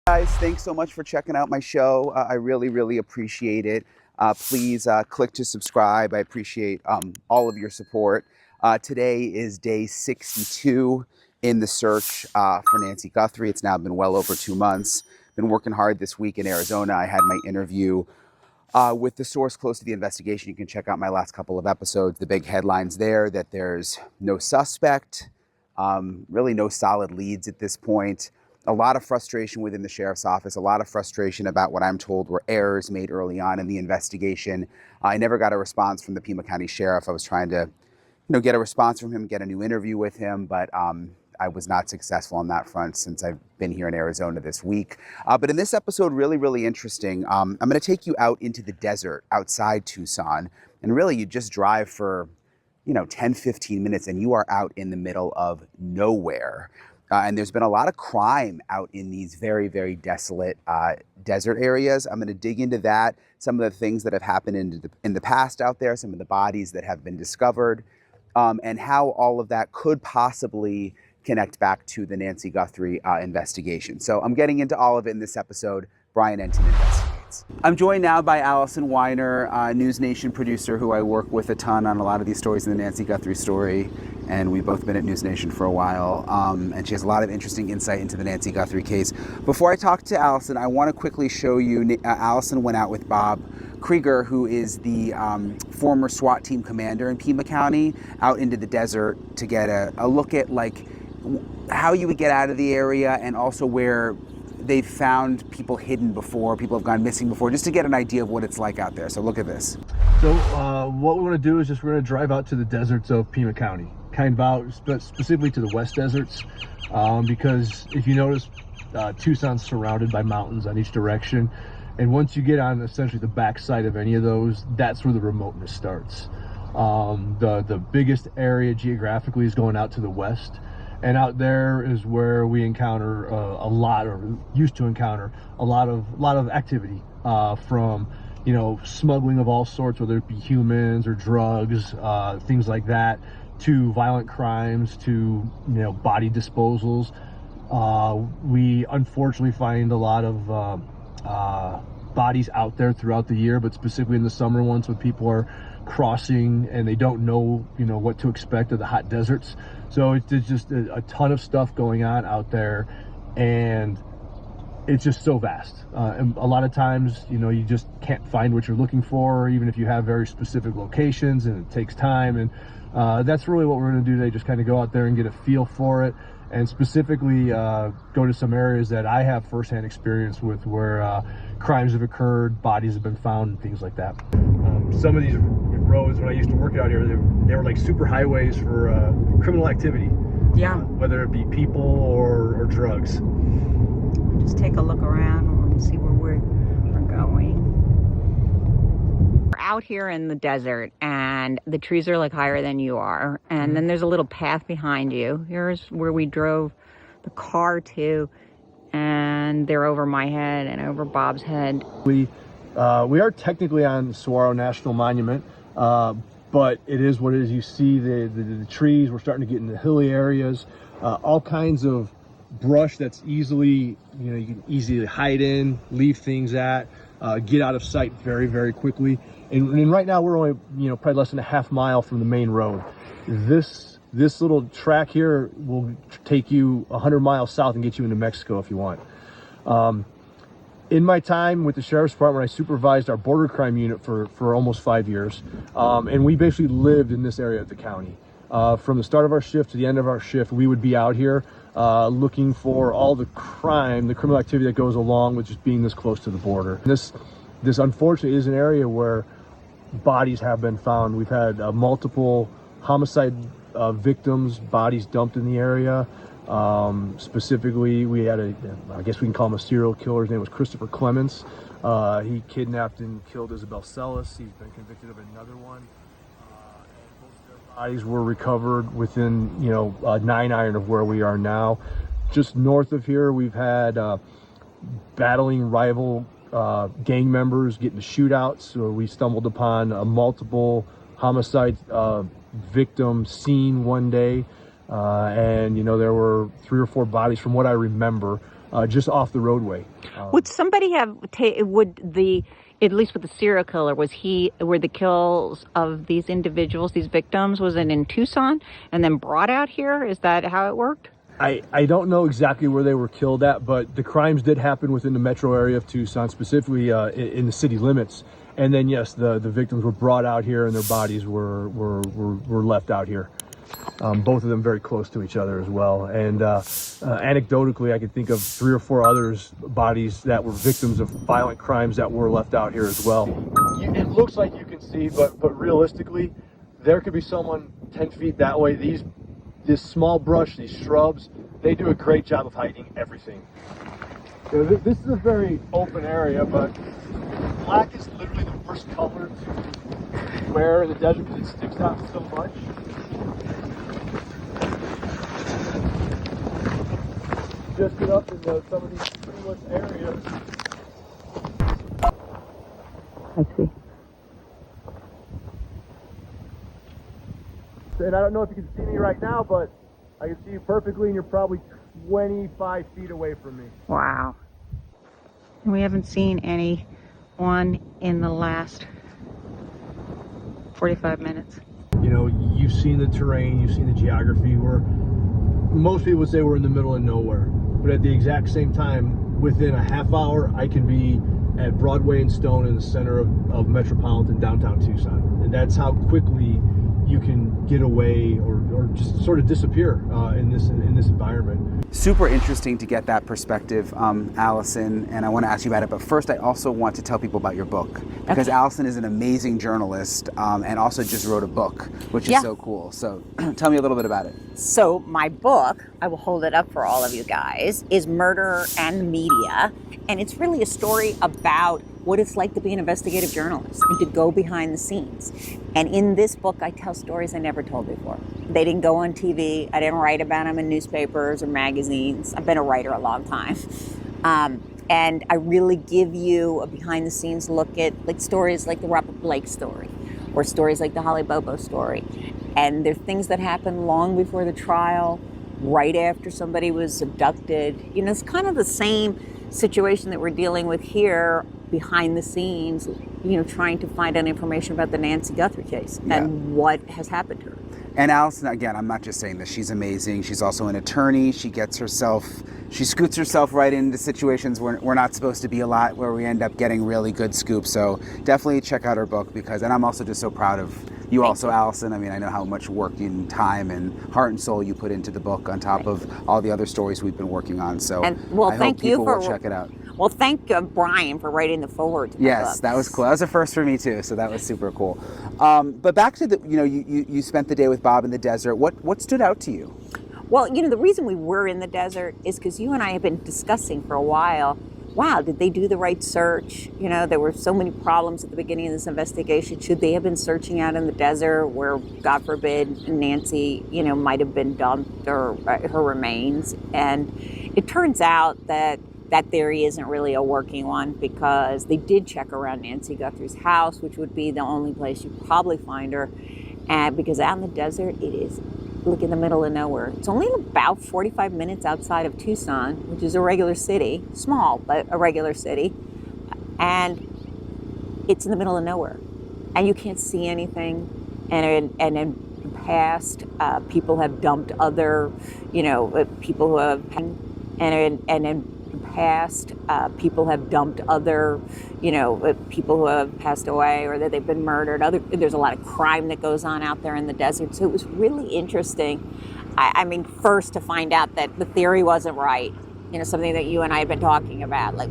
Guys, thanks so much for checking out my show. I really appreciate it. Please click to subscribe. I appreciate all of your support. Today is day 62 in the search for Nancy Guthrie. It's now been well over 2 months. Been working hard this week in Arizona. I had my interview with the source close to the investigation. You can check out my last couple of episodes. The big headlines there that there's no suspect, really no solid leads at this point. A lot of frustration within the sheriff's office, a lot of frustration about what I'm told were errors made early on in the investigation. I never got a response from the Pima County Sheriff. I was trying to, get a response from him, get a new interview with him, but I was not successful on that front since I've been here in Arizona this week. But in this episode, really interesting. I'm going to take you out into the desert outside Tucson, and really you just drive for, 10, 15 minutes, and you are out in the middle of nowhere. And there's been a lot of crime out in these very desolate desert areas. I'm going to dig into that, some of the things that have happened in the past out there, some of the bodies that have been discovered, and how all of that could possibly connect back to the Nancy Guthrie investigation. So I'm getting into all of it in this episode. Brian Entin investigates. I'm joined now by Allison Weiner, News Nation producer who I work with a ton on a lot of these stories in the Nancy Guthrie story. And we've both been at News Nation for a while. And she has a lot of interesting insight into the Nancy Guthrie case. Before I talk to Allison, I want to quickly show you, Allison went out with Bob Krieger, who is the former SWAT team commander in Pima County, out into the desert to get a look at how you would get out of the area, and also where they've found people hidden before, people have gone missing before, just to get an idea of what it's like out there. So look at this. So what we want to do is we're going to drive out to the deserts of Pima County, kind of out specifically to the west deserts, because if you notice, Tucson's surrounded by mountains on each direction. And once you get on essentially the backside of any of those, that's where the remoteness starts. The biggest area geographically is going out to the west. And out there is where we encounter used to encounter a lot of activity, from smuggling of all sorts, whether it be humans or drugs, things like that, to violent crimes, to body disposals. We unfortunately find a lot of bodies out there throughout the year, but specifically in the summer months when people are crossing and they don't know what to expect of the hot deserts. So there's just a ton of stuff going on out there, and it's just so vast. And a lot of times, you just can't find what you're looking for, even if you have very specific locations, and it takes time. And that's really what we're going to do today, just kind of go out there and get a feel for it, and specifically go to some areas that I have firsthand experience with, where crimes have occurred, bodies have been found, and things like that. Some of these roads, when I used to work out here, they were like super highways for criminal activity. Yeah. Whether it be people or drugs. Just take a look around and see where we're going. We're out here in the desert, and the trees are higher than you are. And then there's a little path behind you. Here's where we drove the car to, and they're over my head and over Bob's head. We are technically on Saguaro National Monument, but it is what it is. You see the trees. We're starting to get into hilly areas, all kinds of brush that's easily, you can easily hide in, leave things at, get out of sight very quickly. And right now we're only, probably less than a half mile from the main road. This little track here will take you 100 miles south and get you into Mexico if you want. In my time with the Sheriff's Department, I supervised our border crime unit for almost 5 years. And we basically lived in this area of the county. From the start of our shift to the end of our shift, we would be out here looking for all the criminal activity that goes along with just being this close to the border. This unfortunately is an area where bodies have been found. We've had multiple homicide victims, bodies dumped in the area. Specifically, we had I guess we can call him a serial killer. His name was Christopher Clements. He kidnapped and killed Isabel Celis. He's been convicted of another one. And both of their bodies were recovered within, 9 iron of where we are now. Just north of here, we've had battling rival gang members getting shootouts. So we stumbled upon a multiple homicide victim scene one day. And there were 3 or 4 bodies from what I remember just off the roadway. Would somebody have, at least with the serial killer, were the kills of these individuals, these victims, was it in Tucson and then brought out here? Is that how it worked? I don't know exactly where they were killed at, but the crimes did happen within the metro area of Tucson, specifically in the city limits. And then, yes, the victims were brought out here and their bodies were left out here. Both of them very close to each other as well. And anecdotally, I could think of 3 or 4 others' bodies that were victims of violent crimes that were left out here as well. It looks like you can see, but realistically, there could be someone 10 feet that way. This small brush, these shrubs, they do a great job of hiding everything. So this is a very open area, but black is literally the worst color to wear in the desert because it sticks out so much. Just get up into some of these treeless areas. I see. And I don't know if you can see me right now, but I can see you perfectly, and you're probably 25 feet away from me. Wow. And we haven't seen anyone in the last 45 minutes. You know, you've seen the terrain, you've seen the geography. Most people would say we're in the middle of nowhere, but at the exact same time, within a half hour, I can be at Broadway and Stone in the center of metropolitan downtown Tucson. And that's how quickly you can get away or just sort of disappear in this environment. Super interesting to get that perspective, Allison, and I want to ask you about it. But first, I also want to tell people about your book, because Allison is an amazing journalist and also just wrote a book, which is so cool. So tell me a little bit about it. So my book, I will hold it up for all of you guys, is Murder and Media. And it's really a story about what it's like to be an investigative journalist and to go behind the scenes. And in this book, I tell stories I never told before. They didn't go on TV. I didn't write about them in newspapers or magazines. I've been a writer a long time. And I really give you a behind the scenes look at like stories like the Robert Blake story or stories like the Holly Bobo story. And they're things that happened long before the trial, right after somebody was abducted. You know, it's kind of the same situation that we're dealing with here behind the scenes, you know, trying to find out information about the Nancy Guthrie case and what has happened to her. And Allison, again, I'm not just saying this, she's amazing. She's also an attorney. She scoots herself right into situations where we're not supposed to be a lot, where we end up getting really good scoops. So definitely check out her book, and I'm also just so proud of you also, Allison. I mean, I know how much work and time and heart and soul you put into the book on top of all the other stories we've been working on. So I hope people will check it out. Well, thank Brian for writing the foreword to my Yes, book. that was cool. That was a first for me too, so that was super cool. But back to you spent the day with Bob in the desert. What stood out to you? Well, you know, the reason we were in the desert is because you and I have been discussing for a while, wow, did they do the right search? You know, there were so many problems at the beginning of this investigation. Should they have been searching out in the desert where, God forbid, Nancy, you know, might have been dumped or her remains? And it turns out that theory isn't really a working one, because they did check around Nancy Guthrie's house, which would be the only place you'd probably find her. And because out in the desert, it is like in the middle of nowhere. It's only about 45 minutes outside of Tucson, which is a regular city, small, but a regular city. And it's in the middle of nowhere. And you can't see anything. And in the past, people have dumped other, you know, people who have, and in past, people have dumped other, you know, people who have passed away or that they've been murdered. There's a lot of crime that goes on out there in the desert. So it was really interesting. I mean, first to find out that the theory wasn't right, you know, something that you and I had been talking about, like,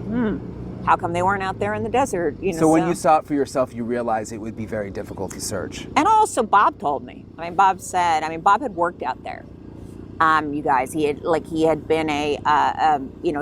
how come they weren't out there in the desert? You know, so when you saw it for yourself, you realized it would be very difficult to search. And also Bob told me. Bob had worked out there. You guys, he had been a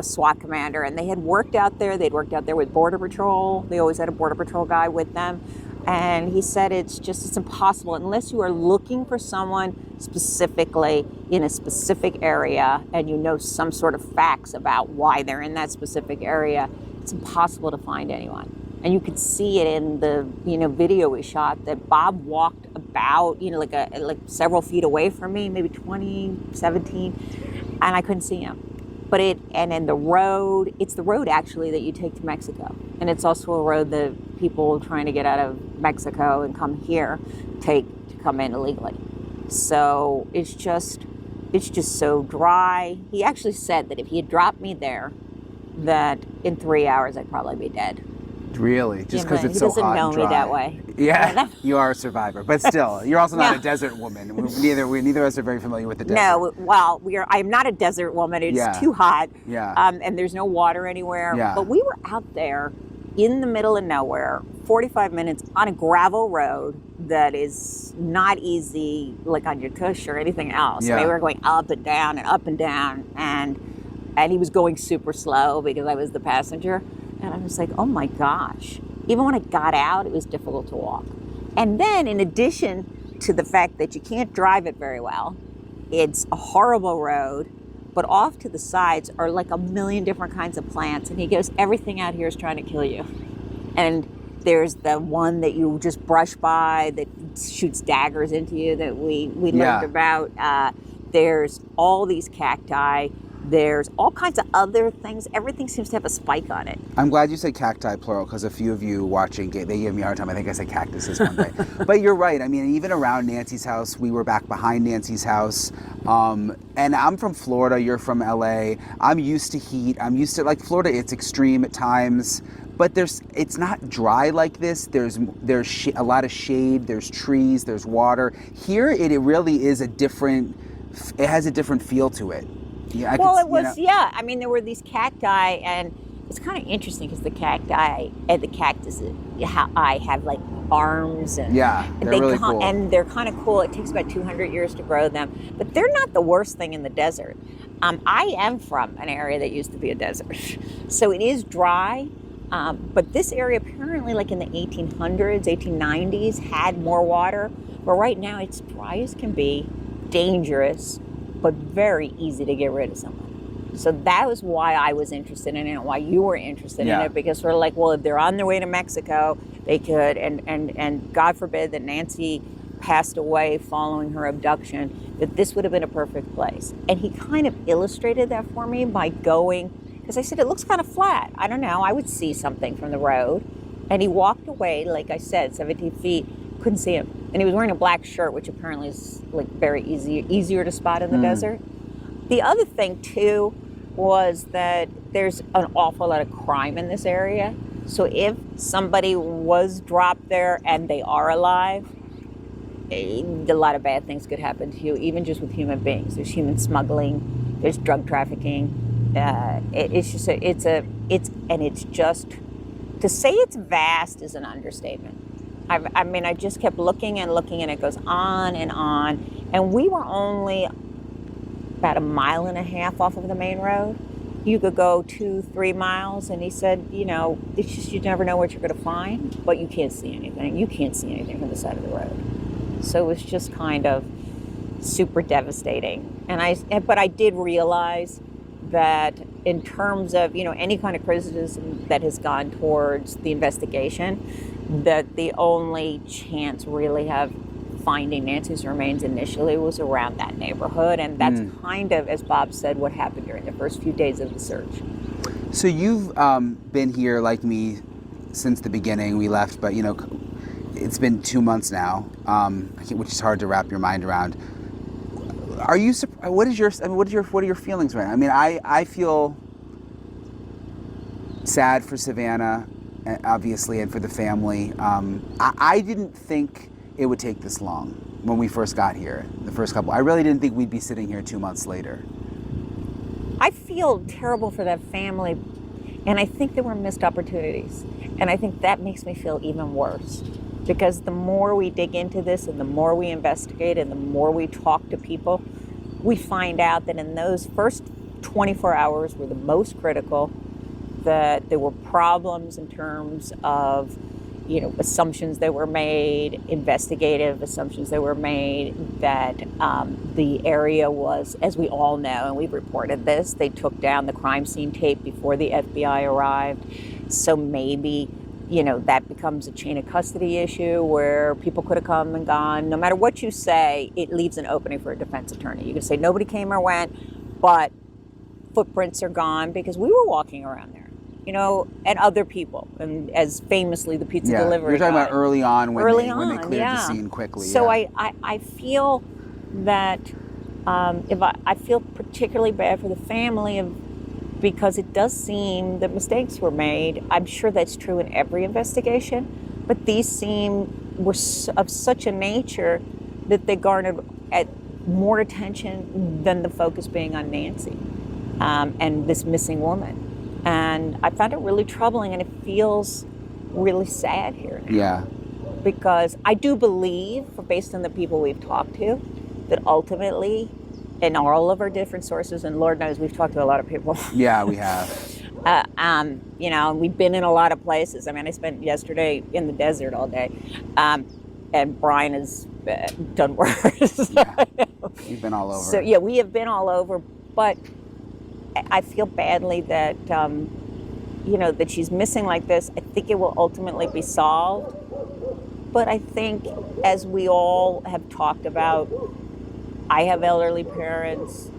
SWAT commander, and they had worked out there. They'd worked out there with Border Patrol. They always had a Border Patrol guy with them. And he said it's impossible unless you are looking for someone specifically in a specific area and you know some sort of facts about why they're in that specific area. It's impossible to find anyone. And you could see it in the, you know, video we shot that Bob walked about, you know, like several feet away from me, maybe 20, 17, and I couldn't see him. But and the road, it's the road actually that you take to Mexico. And it's also a road that people trying to get out of Mexico and come here take to come in illegally. So it's just so dry. He actually said that if he had dropped me there, that in 3 hours I'd probably be dead. Really? Just because it's so hot and dry. He doesn't know me that way. Yeah, you are a survivor, but still, you're also not a desert woman. Neither of us are very familiar with the desert. No, well, I'm not a desert woman. It's too hot. Yeah. And there's no water anywhere. Yeah. But we were out there in the middle of nowhere, 45 minutes on a gravel road that is not easy, like on your tush or anything else. Yeah. We were going up and down and up and down, and he was going super slow because I was the passenger. And I was like, oh my gosh. Even when I got out, it was difficult to walk. And then in addition to the fact that you can't drive it very well, it's a horrible road, but off to the sides are like a million different kinds of plants. And he goes, everything out here is trying to kill you. And there's the one that you just brush by that shoots daggers into you that we learned about. There's all these cacti. There's all kinds of other things. Everything seems to have a spike on it. I'm glad you said cacti plural, because a few of you watching, they gave me a hard time. I think I said cactuses one day. But you're right. I mean, even around Nancy's house, we were back behind Nancy's house. And I'm from Florida. You're from LA. I'm used to heat. I'm used to, like, Florida, it's extreme at times. But it's not dry like this. There's a lot of shade. There's trees. There's water. Here, it really is it has a different feel to it. Yeah, I mean, there were these cacti, and it's kind of interesting because the cacti and the cactuses have like arms, and they're really cool. And they're kind of cool. It takes about 200 years to grow them, but they're not the worst thing in the desert. I am from an area that used to be a desert, so it is dry. But this area apparently, like in the 1800s, 1890s, had more water. But right now, it's dry as can be, dangerous, but very easy to get rid of someone. So that was why I was interested in it, and why you were interested in it, because we're like, well, if they're on their way to Mexico, they could, and God forbid that Nancy passed away following her abduction, that this would have been a perfect place. And he kind of illustrated that for me by going, because I said, it looks kind of flat. I don't know, I would see something from the road. And he walked away, like I said, 17 feet, couldn't see him. And he was wearing a black shirt, which apparently is like very easier to spot in the desert. The other thing too was that there's an awful lot of crime in this area. So if somebody was dropped there and they are alive, a lot of bad things could happen to you, even just with human beings. There's human smuggling, there's drug trafficking. It's just, to say it's vast is an understatement. I mean, I just kept looking, and it goes on. And we were only about 1.5 miles off of the main road. You could go 2-3 miles, and he said, it's just, you never know what you're going to find, but you can't see anything. You can't see anything from the side of the road. So it was just kind of super devastating. But I did realize that in terms of, any kind of criticism that has gone towards the investigation, that the only chance really of finding Nancy's remains initially was around that neighborhood. And that's kind of, as Bob said, what happened during the first few days of the search. So you've been here like me since the beginning. We left, but it's been 2 months now, which is hard to wrap your mind around. Are you? What are your feelings right now? I mean, I feel sad for Savannah, obviously, and for the family. I didn't think it would take this long when we first got here, the first couple. I really didn't think we'd be sitting here 2 months later. I feel terrible for that family, and I think there were missed opportunities. And I think that makes me feel even worse, because the more we dig into this and the more we investigate and the more we talk to people, we find out that in those first 24 hours were the most critical, that there were problems in terms of assumptions that were made, investigative assumptions that were made, that the area was, as we all know, and we've reported this, they took down the crime scene tape before the FBI arrived. So maybe, that becomes a chain of custody issue where people could have come and gone. No matter what you say, it leaves an opening for a defense attorney. You can say nobody came or went, but footprints are gone because we were walking around there, you know, and other people, and as famously the pizza delivery You're talking guy. about early on when Early they on, cleared yeah. the scene quickly. So yeah. I feel that I feel particularly bad for the family because it does seem that mistakes were made. I'm sure that's true in every investigation, but these were of such a nature that they garnered more attention than the focus being on Nancy and this missing woman. And I found it really troubling, and it feels really sad here now. Yeah. Because I do believe, based on the people we've talked to, that ultimately, in all of our different sources, and Lord knows we've talked to a lot of people. Yeah, we have. You know, we've been in a lot of places. I mean, I spent yesterday in the desert all day, and Brian has done worse. Yeah. We've been all over. So yeah, we have been all over, but I feel badly that you know, that she's missing like this. I think it will ultimately be solved. But I think, as we all have talked about, I have elderly parents.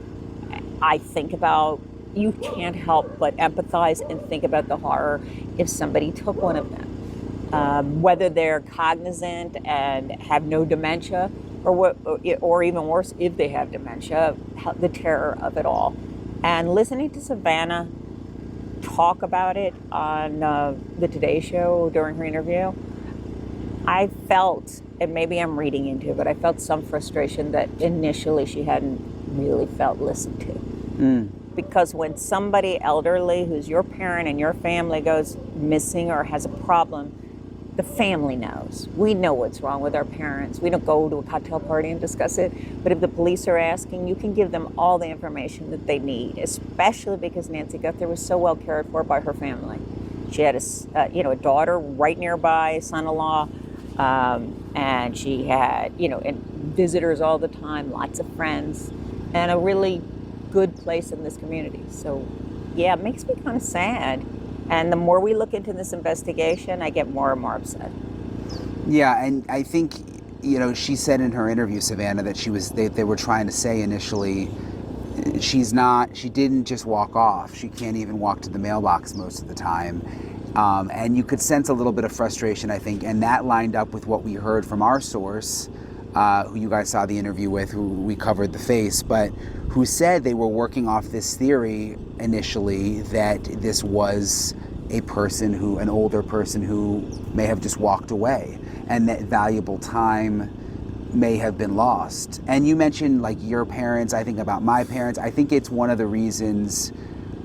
I think about, you can't help but empathize and think about the horror if somebody took one of them. Whether they're cognizant and have no dementia, or even worse, if they have dementia, the terror of it all. And listening to Savannah talk about it on the Today Show during her interview, I felt, and maybe I'm reading into it, but I felt some frustration that initially she hadn't really felt listened to. Because when somebody elderly who's your parent and your family goes missing or has a problem, the family knows. We know what's wrong with our parents. We don't go to a cocktail party and discuss it. But if the police are asking, you can give them all the information that they need, especially because Nancy Guthrie was so well cared for by her family. She had a daughter right nearby, a son-in-law, and she had, and visitors all the time, lots of friends, and a really good place in this community. So, yeah, it makes me kind of sad. And the more we look into this investigation, I get more and more upset. Yeah, and I think, she said in her interview, Savannah, that they were trying to say initially, she didn't just walk off. She can't even walk to the mailbox most of the time. And you could sense a little bit of frustration, I think, and that lined up with what we heard from our source, who you guys saw the interview with, who we covered the face, but who said they were working off this theory initially that this was an older person who may have just walked away, and that valuable time may have been lost. And you mentioned like your parents, I think about my parents. I think it's one of the reasons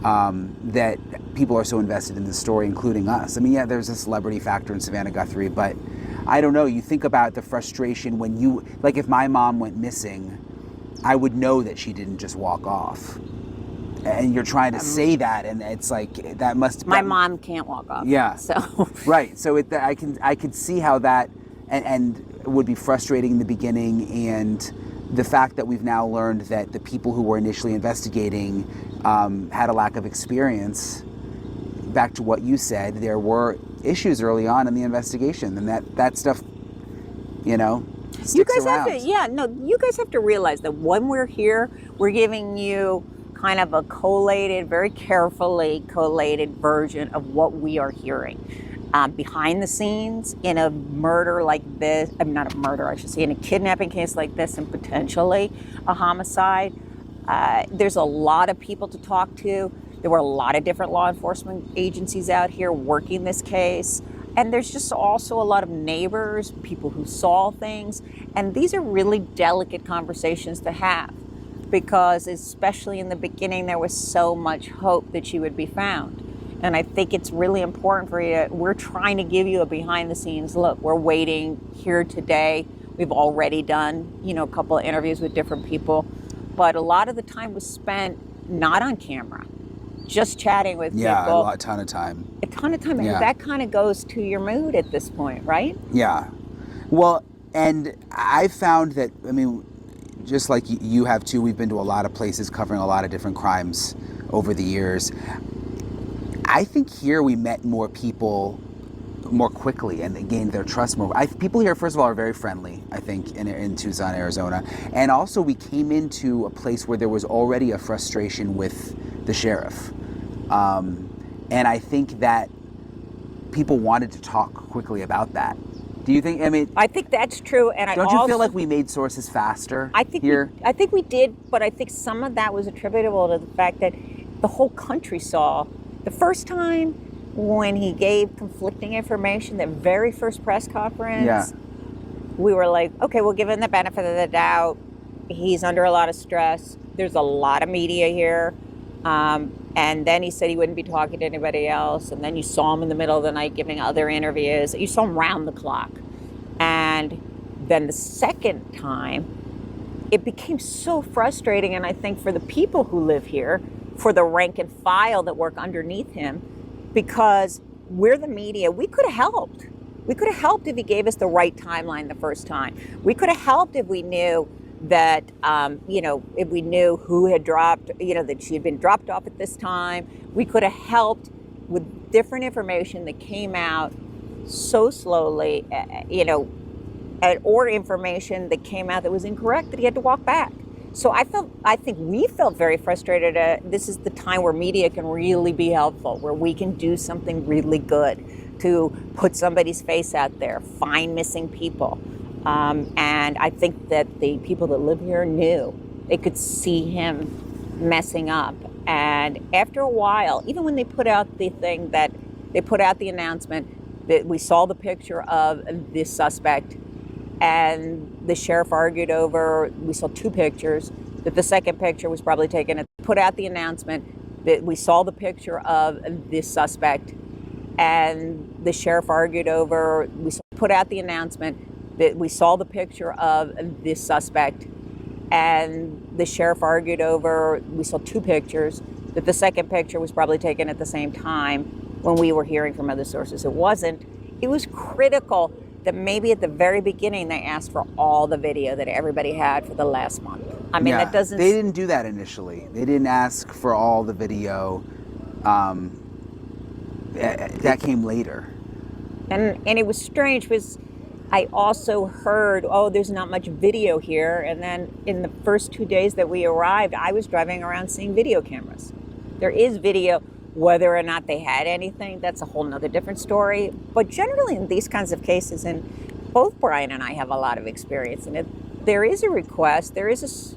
that people are so invested in this story, including us. I mean, yeah, there's a celebrity factor in Savannah Guthrie, but I don't know, you think about the frustration when if my mom went missing, I would know that she didn't just walk off. And you're trying to say that, and it's like, that must... My mom can't walk off. Yeah. So... Right, so I could see how that, and it would be frustrating in the beginning, and the fact that we've now learned that the people who were initially investigating had a lack of experience. Back to what you said, there were issues early on in the investigation, and that stuff, sticks you guys around. you guys have to realize that when we're here, we're giving you kind of a very carefully collated version of what we are hearing. Behind the scenes in a murder like this, not a murder, I should say, in a kidnapping case like this, and potentially a homicide, there's a lot of people to talk to. There were a lot of different law enforcement agencies out here working this case. And there's just also a lot of neighbors, people who saw things. And these are really delicate conversations to have, because especially in the beginning, there was so much hope that she would be found. And I think it's really important for you. We're trying to give you a behind the scenes look. We're waiting here today. We've already done, a couple of interviews with different people. But a lot of the time was spent not on camera, just chatting with people. Yeah, a ton of time. A ton of time. Yeah. And that kind of goes to your mood at this point, right? Yeah. Well, and I found that, just like you have too, we've been to a lot of places covering a lot of different crimes over the years. I think here we met more people more quickly and gained their trust more. People here, first of all, are very friendly, I think, in Tucson, Arizona. And also we came into a place where there was already a frustration with the sheriff. And I think that people wanted to talk quickly about that. Do you think, I mean, I think that's true, and don't you feel like we made sources faster here? I think we did, but I think some of that was attributable to the fact that the whole country saw. The first time when he gave conflicting information, that very first press conference, we were like, okay, we'll give him the benefit of the doubt. He's under a lot of stress. There's a lot of media here. And then he said he wouldn't be talking to anybody else. And then you saw him in the middle of the night giving other interviews. You saw him round the clock. And then the second time, it became so frustrating. And I think for the people who live here, for the rank and file that work underneath him, because we're the media, we could have helped. We could have helped if he gave us the right timeline the first time. We could have helped if we knew that, if we knew who had dropped, that she had been dropped off at this time. We could have helped with different information that came out so slowly, or information that came out that was incorrect that he had to walk back. So I think we felt very frustrated. This is the time where media can really be helpful, where we can do something really good to put somebody's face out there, find missing people. And I think that the people that live here knew. They could see him messing up. And after a while, even when they put out the announcement that we saw the picture of the suspect, and the sheriff argued over, we saw two pictures, that the second picture was probably taken. Put out the announcement that we saw the picture of the suspect, and the sheriff argued over, put out the announcement that we saw the picture of the suspect, and the sheriff argued over, we saw two pictures, that the second picture was probably taken at the same time when we were hearing from other sources. It wasn't. It was critical that maybe at the very beginning they asked for all the video that everybody had for the last month. I mean, that doesn't... They didn't do that initially. They didn't ask for all the video. That came later. And it was strange because I also heard, there's not much video here. And then in the first 2 days that we arrived, I was driving around seeing video cameras. There is video. Whether or not they had anything, that's a whole nother different story. But generally in these kinds of cases, and both Brian and I have a lot of experience in it, there is a request, there is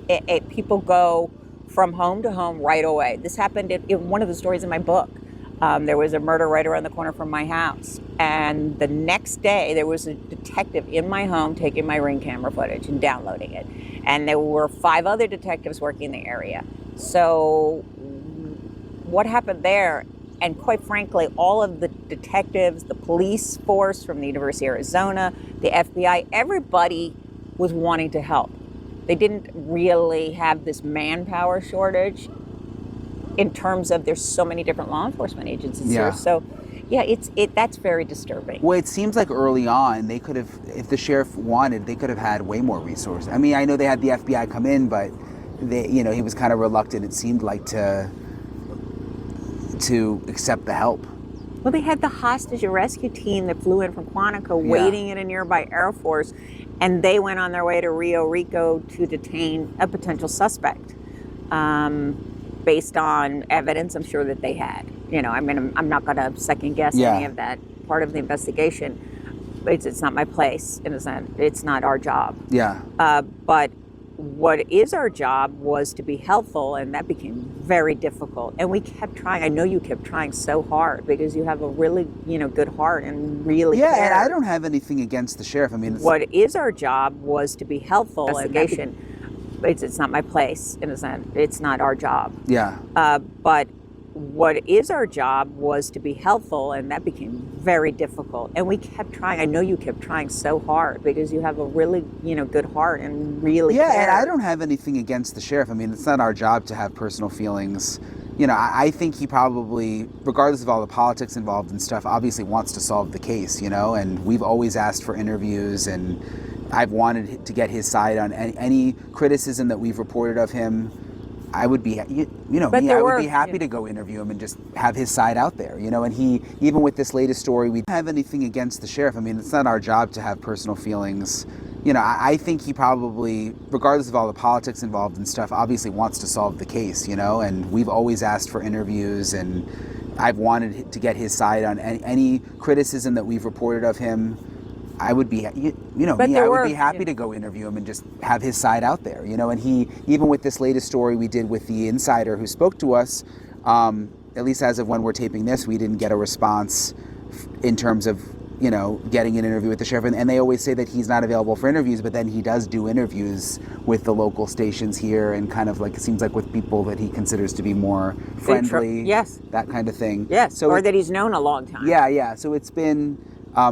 people go from home to home right away. This happened in one of the stories in my book. There was a murder right around the corner from my house. And the next day, there was a detective in my home taking my Ring camera footage and downloading it. And there were 5 other detectives working in the area. So what happened there, and quite frankly, all of the detectives, the police force from the University of Arizona, the FBI, everybody was wanting to help. They didn't really have this manpower shortage in terms of there's so many different law enforcement agencies here. So that's very disturbing. Well, it seems like early on they could have, if the sheriff wanted, they could have had way more resources. I mean, I know they had the FBI come in, but he was kind of reluctant, it seemed like, to accept the help. Well, they had the hostage rescue team that flew in from Quantico waiting in a nearby Air Force, and they went on their way to Rio Rico to detain a potential suspect based on evidence I'm sure that they had. I'm not going to second guess any of that part of the investigation. It's not my place. It's not our job. But what is our job was to be helpful, and that became very difficult. And we kept trying. I know you kept trying so hard because you have a really, good heart and really care. And I don't have anything against the sheriff. I mean, what is our job was to be helpful. Investigation. It's not my place. It's not our job. But what is our job was to be helpful, and that became very difficult. And we kept trying. I know you kept trying so hard because you have a really, good heart and really care. And I don't have anything against the sheriff. I mean, it's not our job to have personal feelings. I think he probably, regardless of all the politics involved and stuff, obviously wants to solve the case, and we've always asked for interviews, and I've wanted to get his side on any criticism that we've reported of him. I would be, But me, there I would were- be happy yeah. to go interview him and just have his side out there, and he, even with this latest story, we don't have anything against the sheriff. I mean, it's not our job to have personal feelings. I think he probably, regardless of all the politics involved and stuff, obviously wants to solve the case, and we've always asked for interviews, and I've wanted to get his side on any criticism that we've reported of him. I would be, But me, there I would were- be happy yeah. to go interview him and just have his side out there, and he, even with this latest story we did with the insider who spoke to us, at least as of when we're taping this, we didn't get a response in terms of, getting an interview with the sheriff. And they always say that he's not available for interviews, but then he does do interviews with the local stations here, and kind of like, it seems like with people that he considers to be more friendly. Yes. That kind of thing. Yes, So or it- that he's known a long time. yeah. So it's been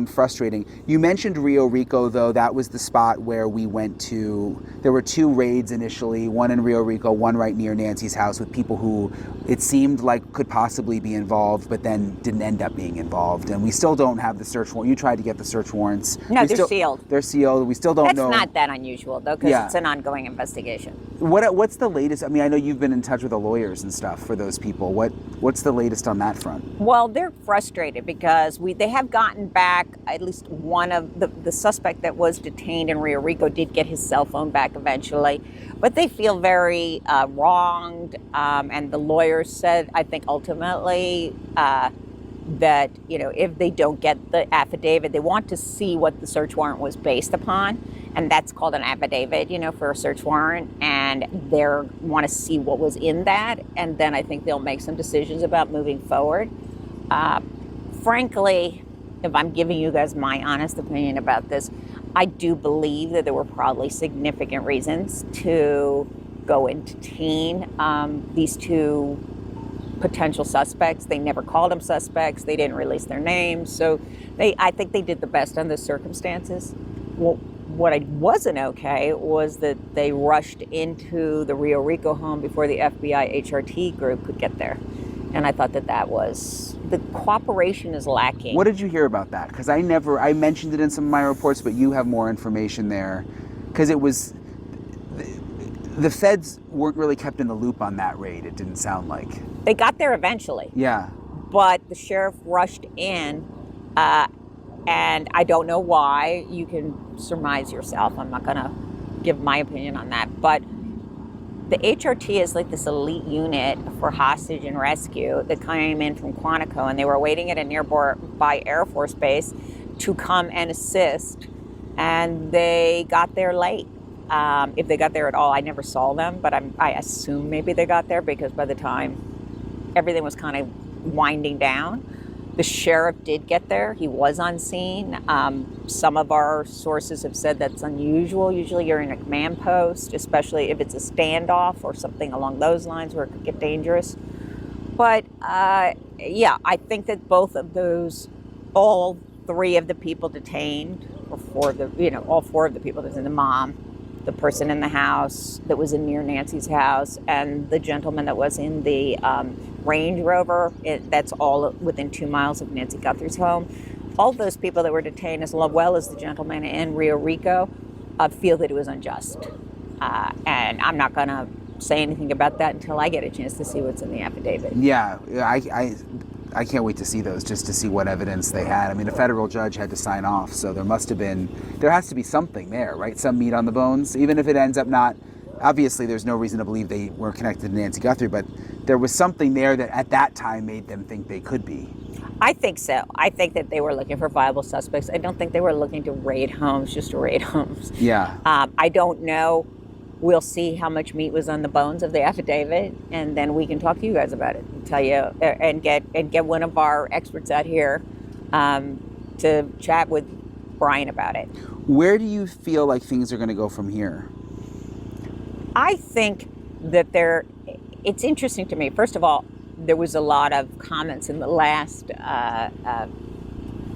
frustrating. You mentioned Rio Rico, though. That was the spot where we went to. There were 2 raids initially, one in Rio Rico, one right near Nancy's house, with people who it seemed like could possibly be involved, but then didn't end up being involved. And we still don't have the search warrant. You tried to get the search warrants. No, We they're still- sealed. They're sealed. We still don't That's know. not that unusual, though, because Yeah. it's an ongoing investigation. What's the latest? I mean, I know you've been in touch with the lawyers and stuff for those people. What's the latest on that front? Well, they're frustrated because they have gotten back at least one of the suspect that was detained in Rio Rico did get his cell phone back eventually, but they feel very wronged. And the lawyers said, I think ultimately that if they don't get the affidavit, they want to see what the search warrant was based upon, and that's called an affidavit, for a search warrant, and they want to see what was in that, and then I think they'll make some decisions about moving forward. Frankly, if I'm giving you guys my honest opinion about this, I do believe that there were probably significant reasons to go and detain these 2 potential suspects. They never called them suspects. They didn't release their names. So I think they did the best under the circumstances. Well, what wasn't okay was that they rushed into the Rio Rico home before the FBI HRT group could get there. And I thought that was, the cooperation is lacking. What did you hear about that? Because I mentioned it in some of my reports, but you have more information there. Because it was, the feds weren't really kept in the loop on that raid, it didn't sound like. They got there eventually. Yeah. But the sheriff rushed in, and I don't know why. You can surmise yourself. I'm not going to give my opinion on that. But the HRT is like this elite unit for hostage and rescue that came in from Quantico, and they were waiting at a nearby Air Force base to come and assist, and they got there late. If they got there at all, I never saw them, but I assume maybe they got there because by the time everything was kind of winding down, the sheriff did get there. He was on scene. Some of our sources have said that's unusual. Usually you're in a command post, especially if it's a standoff or something along those lines where it could get dangerous. But yeah, I think that both of those, all 3 of the people detained, or 4 of the, all 4 of the people detained, the mom, the person in the house that was in near Nancy's house, and the gentleman that was in the Range Rover, that's all within 2 miles of Nancy Guthrie's home. All those people that were detained, as well as the gentleman in Rio Rico, feel that it was unjust. And I'm not going to say anything about that until I get a chance to see what's in the affidavit. Yeah, I can't wait to see those, just to see what evidence they had. I mean, a federal judge had to sign off, so there has to be something there, right? Some meat on the bones, even if it ends up not. Obviously, there's no reason to believe they were connected to Nancy Guthrie, but there was something there that at that time made them think they could be. I think so. I think that they were looking for viable suspects. I don't think they were looking to raid homes just to raid homes. Yeah. I don't know. We'll see how much meat was on the bones of the affidavit, and then we can talk to you guys about it and tell you, and get one of our experts out here to chat with Brian about it. Where do you feel like things are going to go from here? I think that it's interesting to me. First of all, there was a lot of comments in the last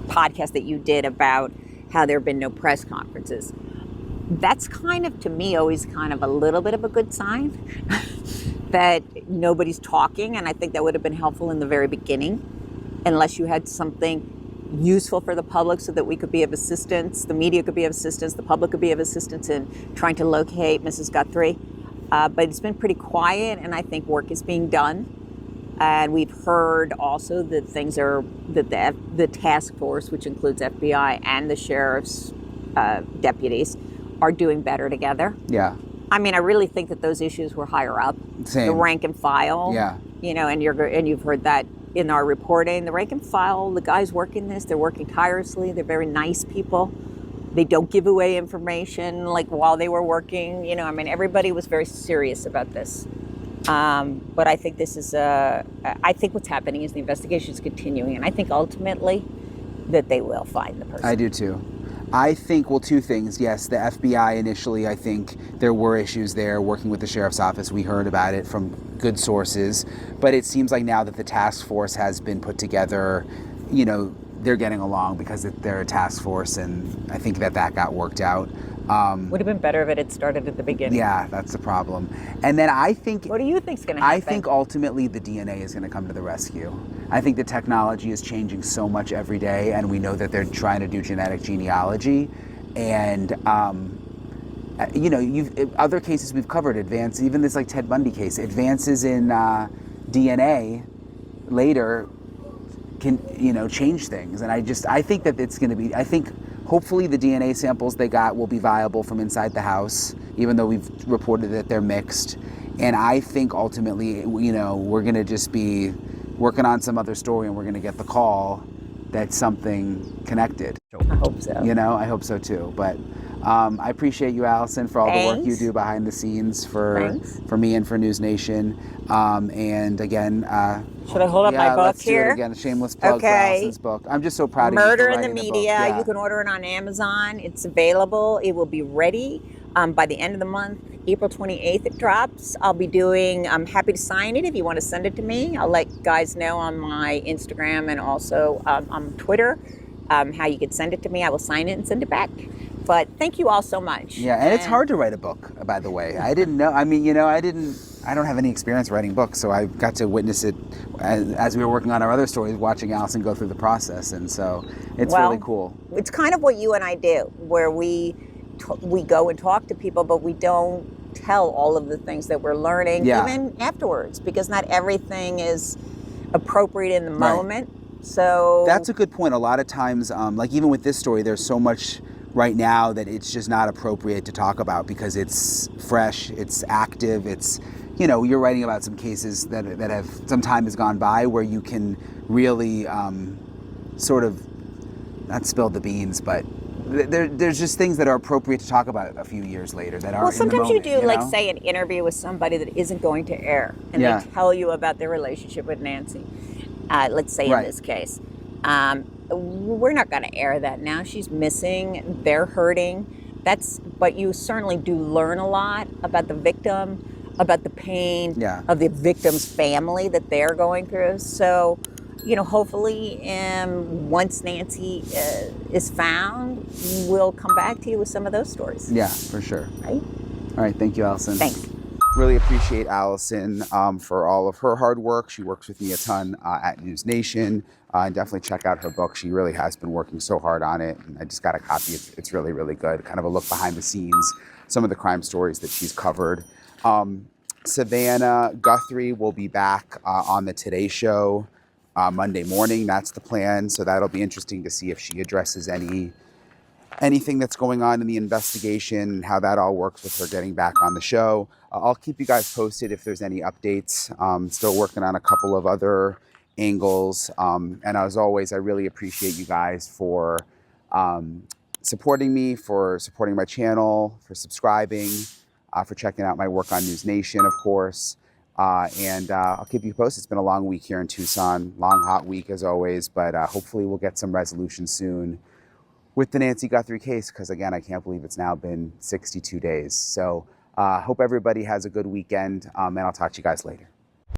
podcast that you did about how there have been no press conferences. That's kind of, to me, always kind of a little bit of a good sign that nobody's talking. And I think that would have been helpful in the very beginning, unless you had something useful for the public so that we could be of assistance, the media could be of assistance, the public could be of assistance in trying to locate Mrs. Guthrie. but it's been pretty quiet, and I think work is being done. And we've heard also that the task force, which includes FBI and the sheriff's deputies, are doing better together. Yeah. I mean, I really think that those issues were higher up. Same. The rank and file. Yeah. And you've heard that in our reporting. The rank and file, the guys working this, they're working tirelessly. They're very nice people. They don't give away information like while they were working. Everybody was very serious about this. But I think I think what's happening is the investigation is continuing, and I think ultimately that they will find the person. I do too. I think, well, two things. Yes, the FBI initially, I think there were issues there working with the sheriff's office. We heard about it from good sources, but it seems like now that the task force has been put together, they're getting along because they're a task force, and I think that got worked out. Would have been better if it had started at the beginning. Yeah, that's the problem. And then I think... What do you think's going to happen? I think ultimately the DNA is going to come to the rescue. I think the technology is changing so much every day, and we know that they're trying to do genetic genealogy. And, other cases we've covered, even this like Ted Bundy case, advances in DNA later can, change things. And I think that it's going to be, hopefully the DNA samples they got will be viable from inside the house, even though we've reported that they're mixed. And I think ultimately, we're going to just be working on some other story, and we're going to get the call that something connected. I hope so. I hope so too. But I appreciate you, Allison, for all the work you do behind the scenes for me and for News Nation. And again, should I hold up my book let's here? Do it again. A shameless plug for Allison's book. I'm just so proud of you. Murder for in the writing Media. Yeah. You can order it on Amazon. It's available. It will be ready by the end of the month. April 28th it drops. I'm happy to sign it if you want to send it to me. I'll let guys know on my Instagram and also on Twitter how you could send it to me. I will sign it and send it back. But thank you all so much. Yeah, and it's hard to write a book, by the way. I didn't know. I don't have any experience writing books, so I got to witness it as we were working on our other stories, watching Allison go through the process, and so it's really cool. It's kind of what you and I do, where we go and talk to people, but we don't tell all of the things that we're learning, even afterwards, because not everything is appropriate in the moment. So that's a good point. A lot of times, like even with this story, there's so much right now that it's just not appropriate to talk about because it's fresh, it's active, it's, you're writing about some cases that have, some time has gone by where you can really sort of, not spill the beans, but there's just things that are appropriate to talk about a few years later that are sometimes in the moment, you do, like say an interview with somebody that isn't going to air, and they tell you about their relationship with Nancy. Let's say in this case. We're not going to air that now. She's missing. They're hurting. But you certainly do learn a lot about the victim, about the pain of the victim's family that they're going through. So, hopefully, once Nancy is found, we'll come back to you with some of those stories. Yeah, for sure. Right? All right. Thank you, Allison. Thanks. Really appreciate Allison for all of her hard work. She works with me a ton at News Nation. And definitely check out her book. She really has been working so hard on it. And I just got a copy. It's really, really good. Kind of a look behind the scenes, some of the crime stories that she's covered. Savannah Guthrie will be back on the Today Show Monday morning. That's the plan. So that'll be interesting to see if she addresses anything that's going on in the investigation, how that all works with her getting back on the show. I'll keep you guys posted if there's any updates. Still working on a couple of other angles. And as always, I really appreciate you guys for supporting me, for supporting my channel, for subscribing, for checking out my work on News Nation, of course. And I'll keep you posted. It's been a long week here in Tucson, long, hot week as always, but hopefully we'll get some resolution soon with the Nancy Guthrie case, because again, I can't believe it's now been 62 days. So hope everybody has a good weekend, and I'll talk to you guys later.